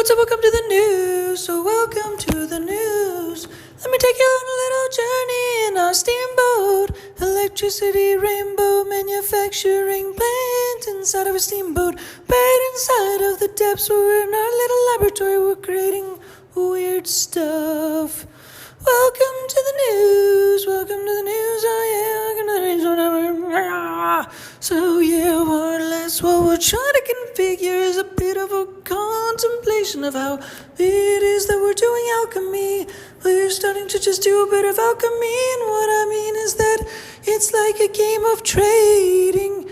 What's up? Welcome to the news. So welcome to the news. Let me take you on a little journey in our steamboat. Electricity, rainbow, manufacturing plant inside of a steamboat. Right inside of the depths where we're in our little laboratory. We're creating weird stuff. Welcome to the news. Welcome to the news. Oh yeah, welcome to the news. So yeah, more or less what we're trying to configure is a bit of a contemplation of how it is that we're doing alchemy. We're starting to just do a bit of alchemy, and what I mean is that it's like a game of trading.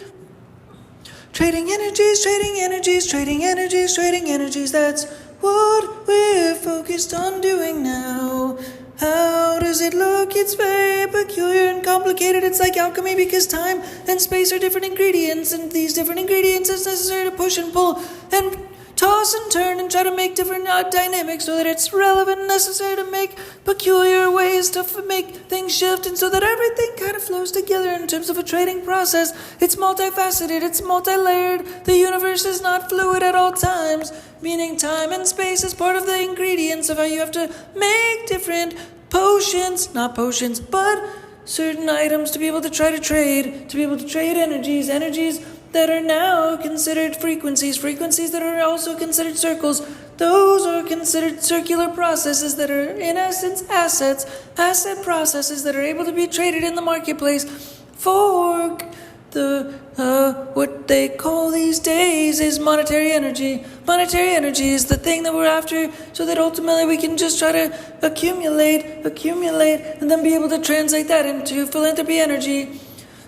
Trading energies, trading energies, trading energies, trading energies. That's what we're focused on doing now. How does it look? It's very peculiar and complicated. It's like alchemy because time and space are different ingredients, and these different ingredients it's necessary to push and pull and toss and turn and try to make different dynamics so that it's relevant and necessary to make peculiar ways to make things shift, and so that everything kind of flows together in terms of a trading process. It's multifaceted, it's multi-layered. The universe is not fluid at all times, meaning time and space is part of the ingredients of how you have to make different potions, not potions, but certain items to be able to try to trade, energies that are now considered frequencies that are also considered circles. Those are considered circular processes that are in essence asset processes that are able to be traded in the marketplace for the what they call these days is monetary energy. Monetary energy is the thing that we're after, so that ultimately we can just try to accumulate, and then be able to translate that into philanthropy energy.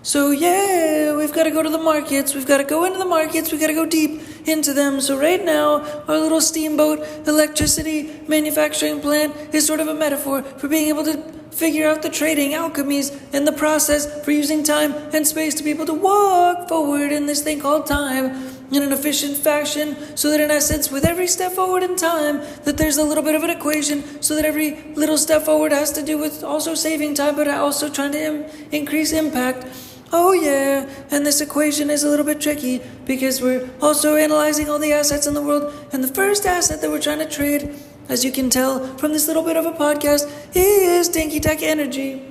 So yeah, we've got to go to the markets, we've got to go into the markets, we've got to go deep into them. So right now, our little steamboat electricity manufacturing plant is sort of a metaphor for being able to figure out the trading alchemies and the process for using time and space to be able to walk forward in this thing called time in an efficient fashion, so that in essence, with every step forward in time, that there's a little bit of an equation, so that every little step forward has to do with also saving time, but also trying to increase impact. Oh yeah, and this equation is a little bit tricky because we're also analyzing all the assets in the world, and the first asset that we're trying to trade, as you can tell from this little bit of a podcast, is Dinky Tehc energy.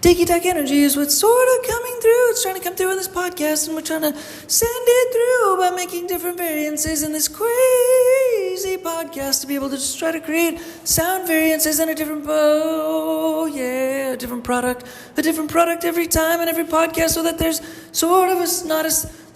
Dinky Tehc energy is what's sort of coming through. It's trying to come through in this podcast, and we're trying to send it through by making different variances in this crazy podcast to be able to just try to create sound variances in a different different product every time and every podcast, so that there's sort of not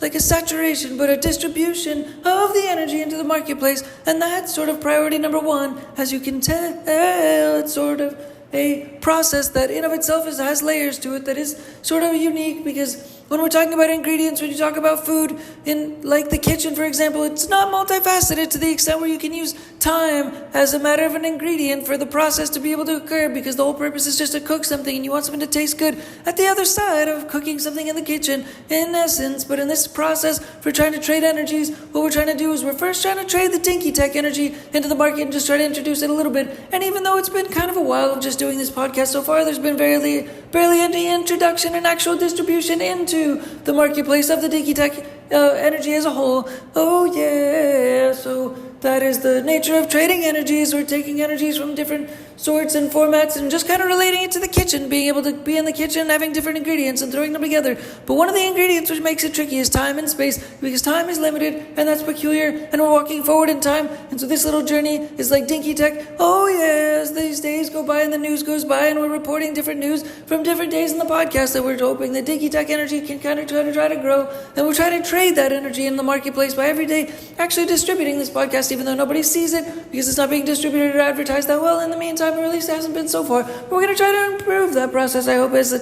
like a saturation, but a distribution of the energy into the marketplace. And that's sort of priority number one. As you can tell, it's sort of a process that in of itself has layers to it that is sort of unique, because when we're talking about ingredients, when you talk about food in like the kitchen, for example, it's not multifaceted to the extent where you can use time as a matter of an ingredient for the process to be able to occur, because the whole purpose is just to cook something and you want something to taste good at the other side of cooking something in the kitchen in essence. But in this process for trying to trade energies, what we're trying to do is we're first trying to trade the Dinky Tehc energy into the market and just try to introduce it a little bit. And even though it's been kind of a while of just doing this podcast so far, there's been barely any introduction and actual distribution into the marketplace of the Dinky Tehc energy as a whole. Oh yeah, so that is the nature of trading energies. We're taking energies from different sorts and formats and just kind of relating it to the kitchen, being able to be in the kitchen, having different ingredients and throwing them together. But one of the ingredients which makes it tricky is time and space, because time is limited and that's peculiar, and we're walking forward in time. And so this little journey is like Dinky Tehc. Oh yeah, as these days go by and the news goes by, and we're reporting different news from different days in the podcast, that we're hoping that Dinky Tehc energy can kind of try to grow, and we're trying to trade that energy in the marketplace by every day actually distributing this podcast, even though nobody sees it because it's not being distributed or advertised that well in the meantime, or at least it hasn't been so far. But we're going to try to improve that process, I hope, as the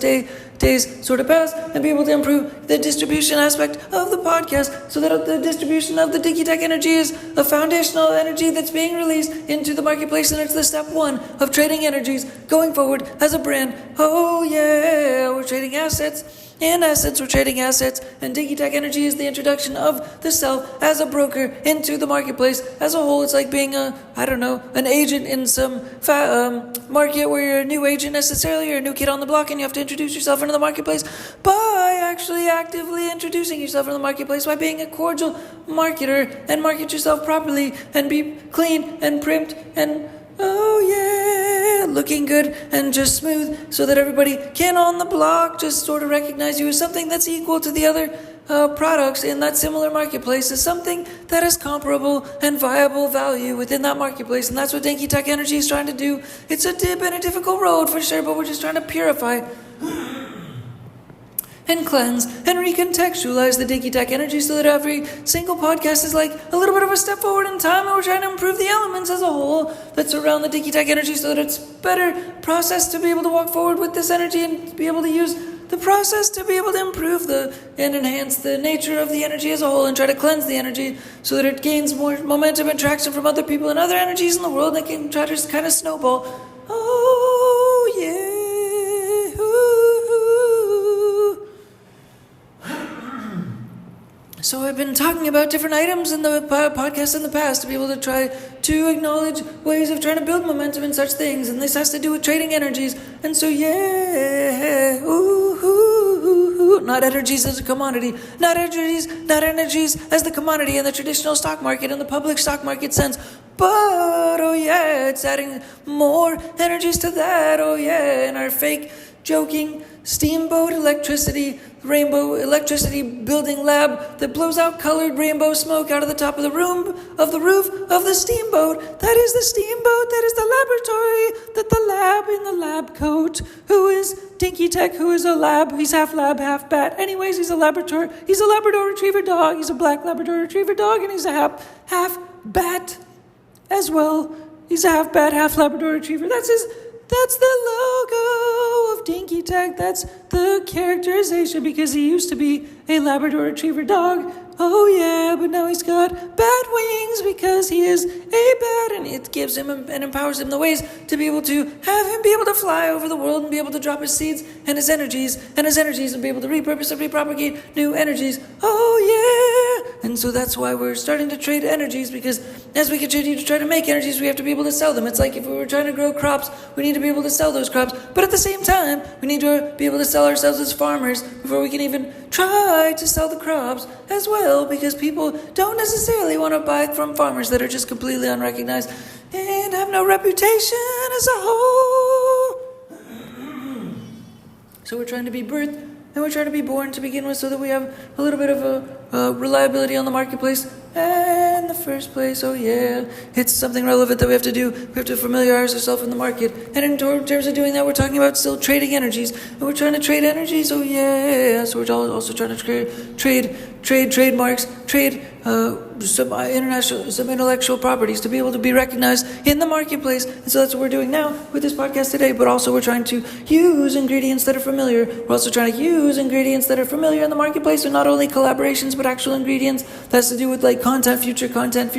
days sort of pass, and be able to improve the distribution aspect of the podcast, so that the distribution of the Dinky Tehc energy is a foundational energy that's being released into the marketplace, and it's the step one of trading energies going forward as a brand. Oh yeah, we're trading assets In essence, we're trading assets, and Dinky Tehc energy is the introduction of the self as a broker into the marketplace as a whole. It's like being an agent in some market where you're a new agent necessarily, you're a new kid on the block, and you have to introduce yourself into the marketplace by actually actively introducing yourself into the marketplace by being a cordial marketer and market yourself properly and be clean and primed and looking good and just smooth so that everybody can on the block just sort of recognize you as something that's equal to the other products in that similar marketplace, as something that is comparable and viable value within that marketplace. And that's what Dinky Tehc energy is trying to do. It's a dip and a difficult road for sure, but we're just trying to purify and cleanse and recontextualize the Dinky Tehc energy so that every single podcast is like a little bit of a step forward in time, and we're trying to improve the elements as a whole that surround the Dinky Tehc energy so that it's better processed to be able to walk forward with this energy and be able to use the process to be able to improve and enhance the nature of the energy as a whole and try to cleanse the energy so that it gains more momentum and traction from other people and other energies in the world that can try to just kind of snowball. Oh, yeah. So I've been talking about different items in the podcast in the past to be able to try to acknowledge ways of trying to build momentum in such things, and this has to do with trading energies. And so not energies as a commodity, not energies as the commodity in the traditional stock market, in the public stock market sense, but it's adding more energies to that, in our fake joking steamboat electricity, rainbow electricity building lab that blows out colored rainbow smoke out of the top of the roof of the steamboat. That is the steamboat, that is the laboratory, that the lab in the lab coat, who is Dinky Tehc, who is a lab, he's half lab, half bat. Anyways, he's a Labrador retriever dog, he's a black Labrador retriever dog, and he's a half bat as well. He's a half bat, half Labrador retriever. That's the logo of Dinky Tehc. That's the characterization, because he used to be a Labrador retriever dog. But now he's got bat wings because he is a bat, and it gives him and empowers him the ways to be able to have him be able to fly over the world and be able to drop his seeds and his energies and be able to repurpose and repropagate new energies. And so that's why we're starting to trade energies, because as we continue to try to make energies, we have to be able to sell them. It's like if we were trying to grow crops, we need to be able to sell those crops, but at the same time, we need to be able to sell ourselves as farmers before we can even try to sell the crops as well, because people don't necessarily want to buy from farmers that are just completely unrecognized and have no reputation as a whole. So we're trying to be birthed and we're trying to be born to begin with so that we have a little bit of a reliability on the marketplace in the first place. It's something relevant that we have to do. We have to familiarize ourselves in the market, and in terms of doing that, we're talking about still trading energies, and we're trying to trade energies. So we're also trying to trade trademarks, trade some intellectual properties to be able to be recognized in the marketplace. And so that's what we're doing now with this podcast today, but also we're trying to use ingredients that are familiar. We're also trying to use ingredients that are familiar in the marketplace, and not only collaborations but actual ingredients. That has to do with like content, future content,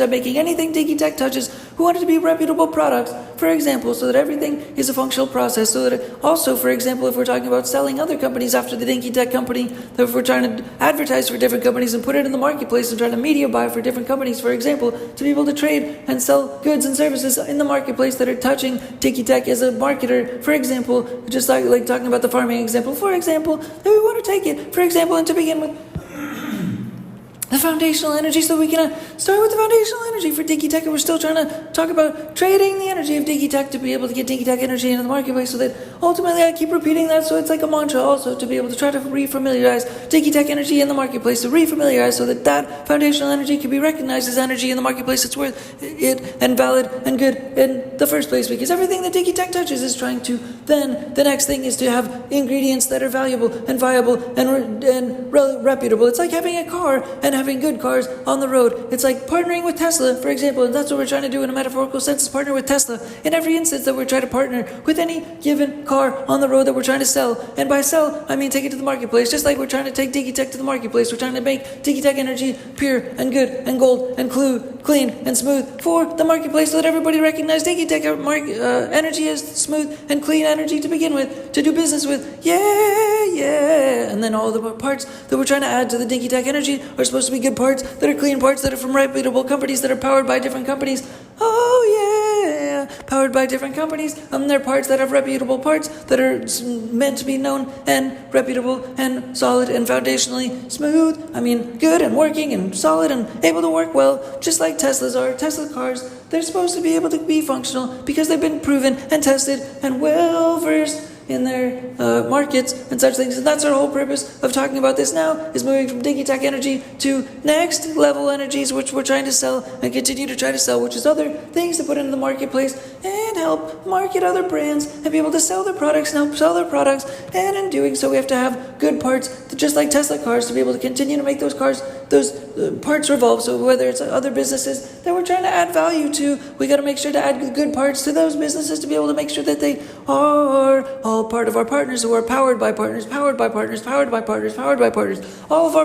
making anything Dinky Tehc touches. We want it to be reputable products, for example, so that everything is a functional process, so that also, for example, if we're talking about selling other companies after the Dinky Tehc company, that if we're trying to advertise for different companies and put it in the marketplace and try to media buy for different companies, for example, to be able to trade and sell goods and services in the marketplace that are touching Dinky Tehc as a marketer, for example, just like talking about the farming example, for example, that we want to take it, for example, and to begin with the foundational energy, so we can start with the foundational energy for Dinky Tehc, and we're still trying to talk about trading the energy of Dinky Tehc to be able to get Dinky Tehc energy into the marketplace, so that ultimately I keep repeating that, so it's like a mantra also, to be able to try to refamiliarize Dinky Tehc energy in the marketplace, to refamiliarize so that that foundational energy can be recognized as energy in the marketplace. It's worth it and valid and good in the first place, because everything that Dinky Tehc touches is trying to, then the next thing is to have ingredients that are valuable and viable and reputable. It's like having a car and having good cars on the road. It's like partnering with Tesla, for example, and that's what we're trying to do in a metaphorical sense, is partner with Tesla in every instance that we're trying to partner with any given car on the road that we're trying to sell. And by sell, I mean take it to the marketplace. Just like we're trying to take Dinky Tehc to the marketplace. We're trying to make Dinky Tehc energy pure and good and gold and clean and smooth for the marketplace so that everybody recognizes Dinky Tehc energy is smooth and clean energy to begin with, to do business with. Yeah. And then all the parts that we're trying to add to the Dinky Tehc energy are supposed to be good parts, that are clean parts, that are from reputable companies, that are powered by different companies. Oh yeah, powered by different companies. They're parts that have reputable parts that are meant to be known and reputable and solid and foundationally smooth. I mean, good and working and solid and able to work well, just like Teslas are. Tesla cars, they're supposed to be able to be functional because they've been proven and tested and well versed in their markets and such things. And that's our whole purpose of talking about this now, is moving from Dinky Tehc energy to next level energies, which we're trying to sell and continue to try to sell, which is other things to put into the marketplace and help market other brands and be able to sell their products and help sell their products. And in doing so, we have to have good parts, just like Tesla cars, to be able to continue to make those cars, those parts revolve. So whether it's other businesses that we're trying to add value to, we got to make sure to add good parts to those businesses to be able to make sure that they are all part of our partners who are powered by partners. All of our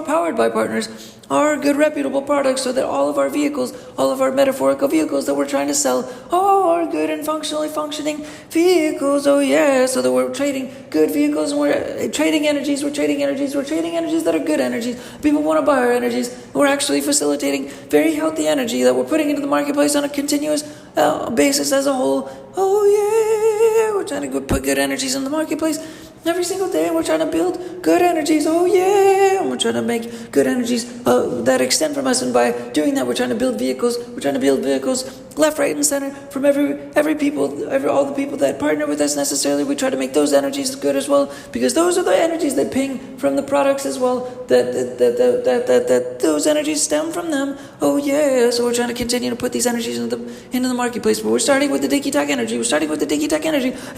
powered by partners are good reputable products, so that all of our vehicles, all of our metaphorical vehicles that we're trying to sell are good and functionally functioning vehicles. Oh yeah, so that we're trading good vehicles and we're trading energies that are good energies. People want to buy our energies. We're actually facilitating very healthy energy that we're putting into the marketplace on a continuous basis as a whole. Oh yeah, we're trying to put good energies in the marketplace every single day, and we're trying to build good energies. Oh yeah, and we're trying to make good energies that extend from us. And by doing that, we're trying to build vehicles. We're trying to build vehicles left, right, and center from all the people that partner with us. Necessarily, we try to make those energies good as well, because those are the energies that ping from the products as well. That those energies stem from them. Oh yeah, so we're trying to continue to put these energies into the marketplace. But we're starting with the Dinky Tehc energy. And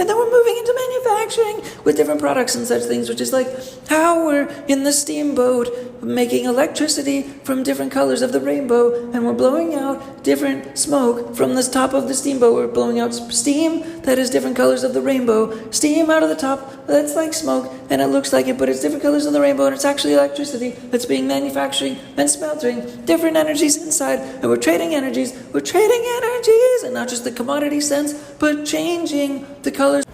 then we're moving into manufacturing with different products and such things, which is like how we're in the steamboat making electricity from different colors of the rainbow, and we're blowing out different smoke from the top of the steamboat. We're blowing out steam that is different colors of the rainbow. Steam out of the top, that's like smoke, and it looks like it, but it's different colors of the rainbow, and it's actually electricity that's being manufacturing and smeltering different energies inside. And we're trading energies, and not just the commodity sense, but changing the colors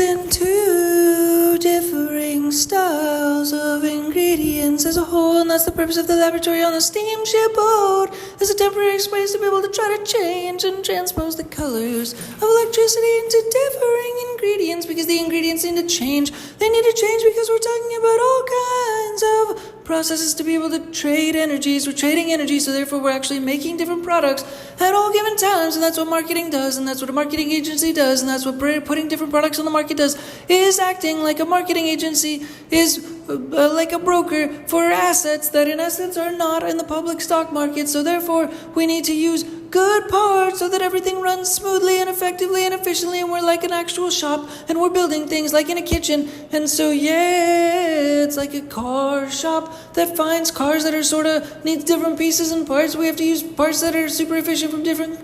into differing styles of ingredients as a whole. And that's the purpose of the laboratory on the steamship boat, as a temporary space to be able to try to change and transpose the colors of electricity into differing ingredients, because the ingredients need to change. They need to change because we're talking about all kinds of processes to be able to trade energies. We're trading energy, so therefore we're actually making different products at all given times. And that's what marketing does, and that's what a marketing agency does, and that's what putting different products on the market does, is acting like a marketing agency, is like a broker for assets that in essence are not in the public stock market. So therefore we need to use good parts so that everything runs smoothly and effectively and efficiently, and we're like an actual shop, and we're building things like in a kitchen. And so yeah, it's like a car shop that finds cars that are sort of needs different pieces and parts. We have to use parts that are super efficient from different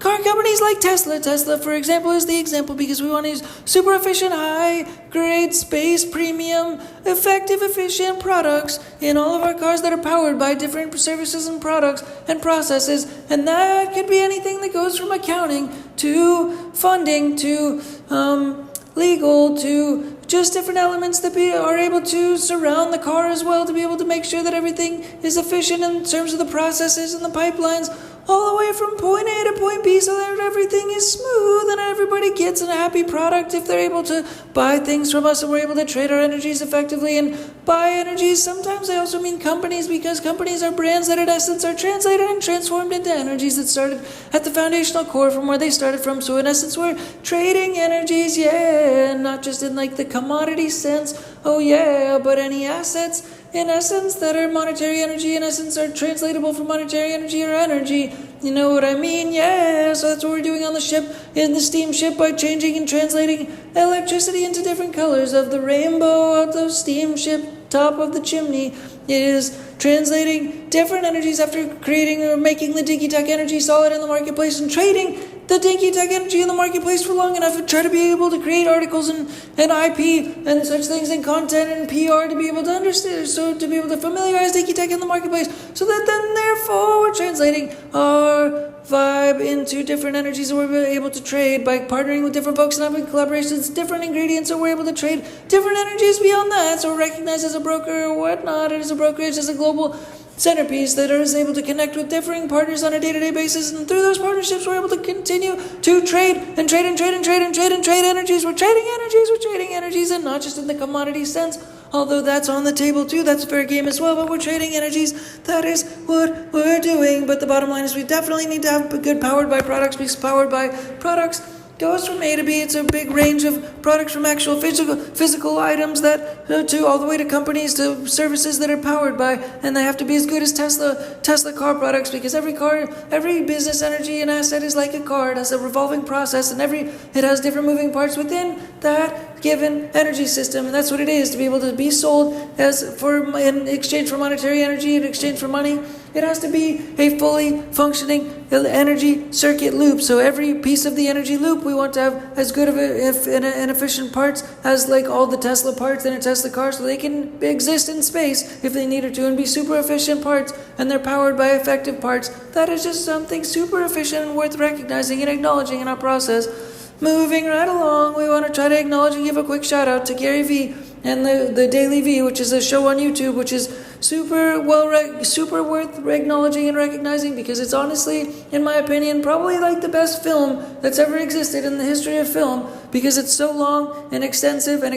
car companies like Tesla. Tesla, for example, is the example because we want to use super efficient, high-grade, space, premium, effective, efficient products in all of our cars that are powered by different services and products and processes. And that could be anything that goes from accounting to funding to legal to just different elements that are able to surround the car as well, to be able to make sure that everything is efficient in terms of the processes and the pipelines, all the way from point A to point B, so that everything is smooth and everybody gets a happy product if they're able to buy things from us, and we're able to trade our energies effectively and buy energies. Sometimes I also mean companies, because companies are brands that in essence are translated and transformed into energies that started at the foundational core from where they started from. So in essence we're trading energies, yeah, and not just in like the commodity sense, oh yeah, but any assets in essence that are monetary energy, in essence are translatable from monetary energy or energy. You know what I mean? Yeah, so that's what we're doing on the ship, in the steamship, by changing and translating electricity into different colors of the rainbow of the steamship top of the chimney. It is translating different energies after creating or making the Dinky Tehc energy solid in the marketplace, and trading the Dinky Tehc energy in the marketplace for long enough and try to be able to create articles and IP and such things and content and PR to be able to understand, so to be able to familiarize Dinky Tehc in the marketplace, so that then therefore we're translating our vibe into different energies that we're able to trade by partnering with different folks and having collaborations, different ingredients, so we're able to trade different energies beyond that. So we're recognized as a broker or whatnot, as a brokerage, as a global centerpiece that is able to connect with differing partners on a day-to-day basis, and through those partnerships we're able to continue to trade energies. We're trading energies, and not just in the commodity sense, although that's on the table too, that's fair game as well, but we're trading energies. That is what we're doing. But the bottom line is we definitely need to have good powered by products, because powered by products goes from A to B. It's a big range of products, from actual physical items that to all the way to companies, to services that are powered by, and they have to be as good as Tesla car products, because every business energy and asset is like a car. It has a revolving process, and it has different moving parts within that given energy system, and that's what it is to be able to be sold in exchange for monetary energy, in exchange for money. It has to be a fully functioning energy circuit loop. So every piece of the energy loop we want to have as good of an efficient parts as like all the Tesla parts in a Tesla car, so they can exist in space if they needed to and be super efficient parts, and they're powered by effective parts. That is just something super efficient and worth recognizing and acknowledging in our process. Moving right along, we want to try to acknowledge and give a quick shout out to Gary Vee and the Daily Vee, which is a show on YouTube, which is super worth acknowledging and recognizing, because it's honestly, in my opinion, probably like the best film that's ever existed in the history of film, because it's so long and extensive that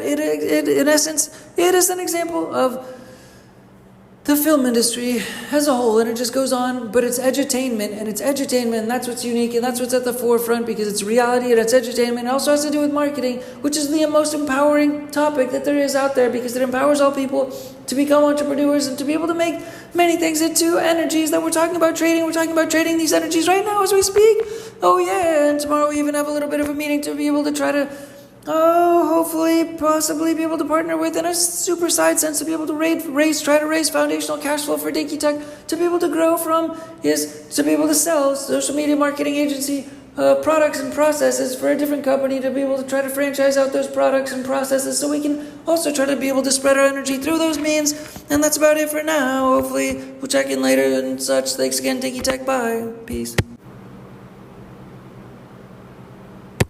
it in essence, it is an example of the film industry as a whole, and it just goes on, but it's edutainment, and that's what's unique, and that's what's at the forefront, because it's reality and it's edutainment. It also has to do with marketing, which is the most empowering topic that there is out there, because it empowers all people to become entrepreneurs and to be able to make many things into energies that we're talking about trading. We're talking about trading these energies right now as we speak. Oh yeah, and tomorrow we even have a little bit of a meeting to be able to try to hopefully, possibly be able to partner with, in a super side sense, to be able to try to raise foundational cash flow for Dinky Tehc to be able to grow from, is to be able to sell social media marketing agency products and processes for a different company, to be able to try to franchise out those products and processes, so we can also try to be able to spread our energy through those means. And that's about it for now. Hopefully we'll check in later and such. Thanks again, Dinky Tehc. Bye. Peace.